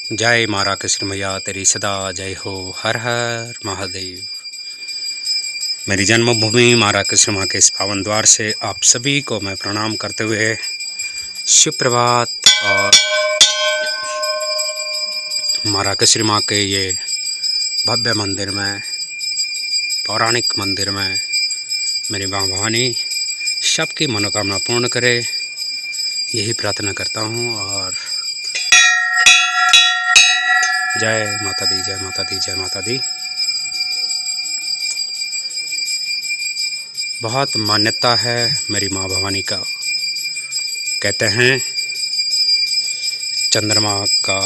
जय मारा कृष्ण मैया तेरी सदा जय हो। हर हर महादेव। मेरी जन्मभूमि मारा कृष्ण माँ के इस पावन द्वार से आप सभी को मैं प्रणाम करते हुए सुप्रभात। और मारा कृष्ण माँ के ये भव्य मंदिर में, पौराणिक मंदिर में मेरी माँ भवानी सबकी मनोकामना पूर्ण करे, यही प्रार्थना करता हूँ। और जय माता दी, जय माता दी, जय माता दी। बहुत मान्यता है मेरी माँ भवानी का। कहते हैं चंद्रमा का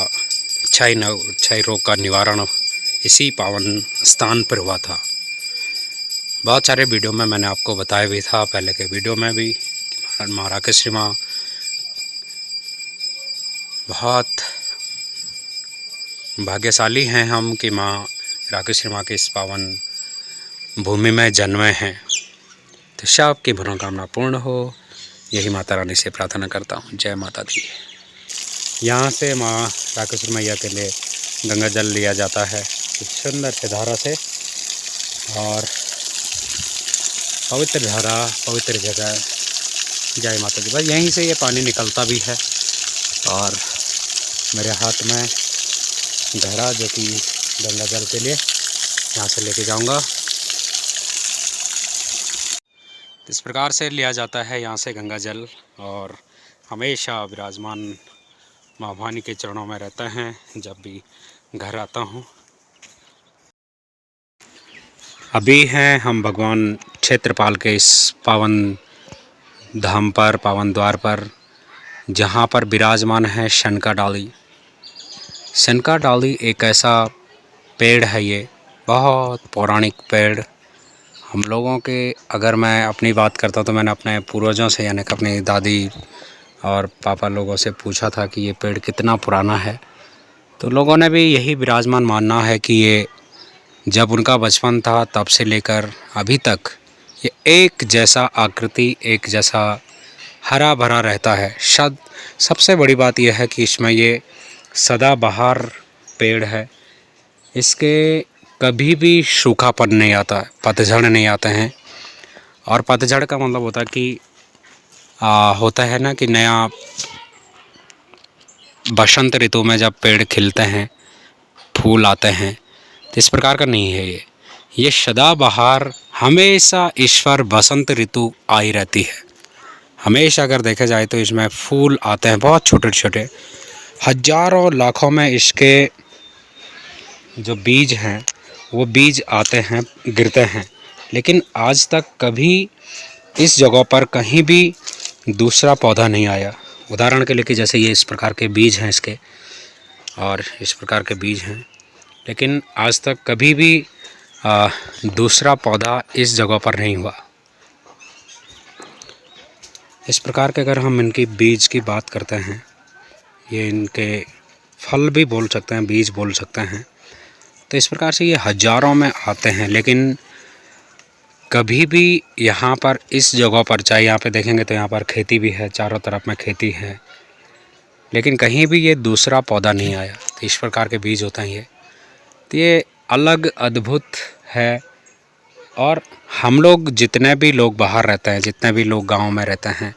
क्षय रोग का निवारण इसी पावन स्थान पर हुआ था। बहुत सारे वीडियो में मैंने आपको बताया भी था, पहले के वीडियो में भी, कि माँ राकेश्वरी माँ बहुत भाग्यशाली हैं हम कि माँ राकेश्वरी माँ के इस पावन भूमि में जन्मे हैं। तो सबकी मनोकामना पूर्ण हो, यही माता रानी से प्रार्थना करता हूँ। जय माता दी। यहाँ से माँ राकेश्वरी मैया के लिए गंगा जल लिया जाता है इस सुंदर से धारा से, और पवित्र धारा, पवित्र जगह। जय माता दी। बस यहीं से ये पानी निकलता भी है। और मेरे हाथ में घड़ा जो कि गंगा जल के लिए यहाँ से लेके जाऊँगा। इस प्रकार से लिया जाता है यहाँ से गंगा जल, और हमेशा विराजमान माँ भवानी के चरणों में रहता है जब भी घर आता हूँ। अभी हैं हम भगवान क्षेत्रपाल के इस पावन धाम पर, पावन द्वार पर, जहाँ पर विराजमान है शनका डाली। शनका डाली एक ऐसा पेड़ है, ये बहुत पौराणिक पेड़। हम लोगों के, अगर मैं अपनी बात करता हूँ तो मैंने अपने पूर्वजों से, यानी कि अपनी दादी और पापा लोगों से पूछा था कि ये पेड़ कितना पुराना है। तो लोगों ने भी यही विराजमान मानना है कि ये जब उनका बचपन था तब से लेकर अभी तक ये एक जैसा आकृति, एक जैसा हरा भरा रहता है। सबसे बड़ी बात यह है कि इसमें ये सदाबहार पेड़ है। इसके कभी भी सूखापन नहीं आता, पतझड़ नहीं आते हैं। और पतझड़ का मतलब होता है कि होता है ना कि नया बसंत ऋतु में जब पेड़ खिलते हैं, फूल आते हैं, तो इस प्रकार का नहीं है ये सदाबहार हमेशा ईश्वर बसंत ऋतु आई रहती है। हमेशा अगर देखा जाए तो इसमें फूल आते हैं बहुत छोटे छोटे, हजारों लाखों में इसके जो बीज हैं वो बीज आते हैं, गिरते हैं। लेकिन आज तक कभी इस जगह पर कहीं भी दूसरा पौधा नहीं आया। उदाहरण के लिए कि जैसे ये इस प्रकार के बीज हैं इसके, और इस प्रकार के बीज हैं, लेकिन आज तक कभी भी दूसरा पौधा इस जगह पर नहीं हुआ। इस प्रकार के अगर हम इनकी बीज की बात करते हैं, ये इनके फल भी बोल सकते हैं, बीज बोल सकते हैं, तो इस प्रकार से ये हजारों में आते हैं। लेकिन कभी भी यहाँ पर इस जगह पर, चाहे यहाँ पे देखेंगे तो यहाँ पर खेती भी है, चारों तरफ में खेती है, लेकिन कहीं भी ये दूसरा पौधा नहीं आया। तो इस प्रकार के बीज होते हैं ये। तो ये अलग अद्भुत है। और हम लोग जितने भी लोग बाहर रहते हैं, जितने भी लोग गांव में रहते हैं,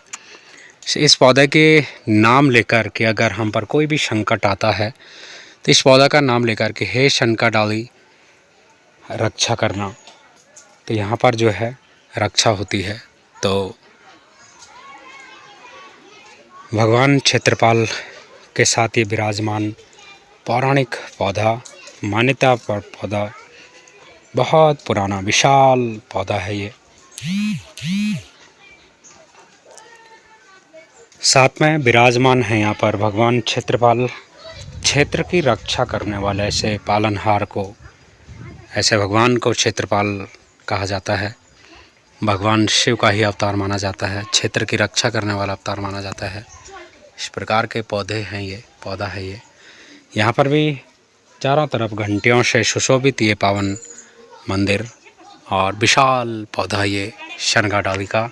इस पौधे के नाम लेकर के अगर हम पर कोई भी संकट आता है तो इस पौधा का नाम लेकर के हे शनका डाली रक्षा करना, तो यहाँ पर जो है रक्षा होती है। तो भगवान क्षेत्रपाल के साथ ये विराजमान पौराणिक पौधा, मान्यता पर पौधा, बहुत पुराना विशाल पौधा है ये। साथ में विराजमान है यहाँ पर भगवान क्षेत्रपाल। क्षेत्र की रक्षा करने वाले ऐसे पालनहार को, ऐसे भगवान को क्षेत्रपाल कहा जाता है। भगवान शिव का ही अवतार माना जाता है, क्षेत्र की रक्षा करने वाला अवतार माना जाता है। इस प्रकार के पौधे हैं, ये पौधा है ये। यहाँ पर भी चारों तरफ घंटियों से सुशोभित ये पावन मंदिर और विशाल पौधा ये शनका डाली का।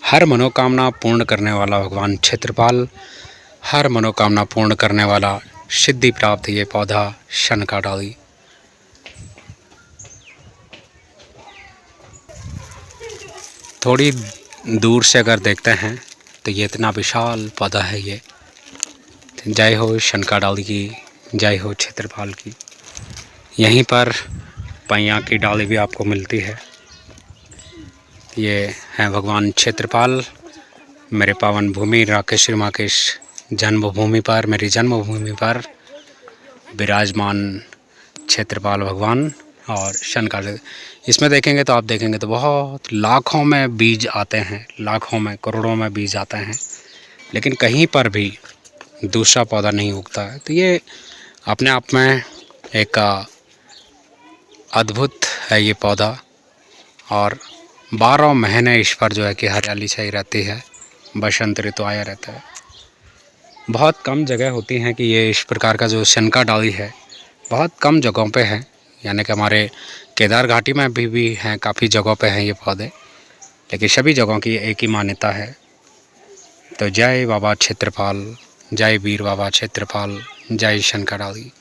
हर मनोकामना पूर्ण करने वाला भगवान क्षेत्रपाल, हर मनोकामना पूर्ण करने वाला सिद्धि प्राप्त ये पौधा शनका डाली। थोड़ी दूर से अगर देखते हैं तो ये इतना विशाल पौधा है ये। जय हो शनका डाली की, जय हो क्षेत्रपाल की। यहीं पर पैया की डाली भी आपको मिलती है। ये हैं भगवान क्षेत्रपाल, मेरे पावन भूमि राकेश्वरी माकेश जन्मभूमि पर, मेरी जन्मभूमि पर विराजमान क्षेत्रपाल भगवान और शनका। इसमें देखेंगे तो आप देखेंगे तो बहुत लाखों में बीज आते हैं, लाखों में करोड़ों में बीज आते हैं, लेकिन कहीं पर भी दूसरा पौधा नहीं उगता है। तो ये अपने आप में एक अद्भुत है ये पौधा। और 12 महीने इस पर जो है कि हरियाली छाई रहती है, बसंत ऋतु आया रहता है। बहुत कम जगह होती हैं कि ये इस प्रकार का जो शनका डाली है बहुत कम जगहों पे है, यानी कि हमारे केदार घाटी में भी हैं, काफ़ी जगहों पे हैं ये पौधे, लेकिन सभी जगहों की एक ही मान्यता है। तो जय बाबा क्षेत्रपाल, जय वीर बाबा क्षेत्रपाल, जय शनका डाली।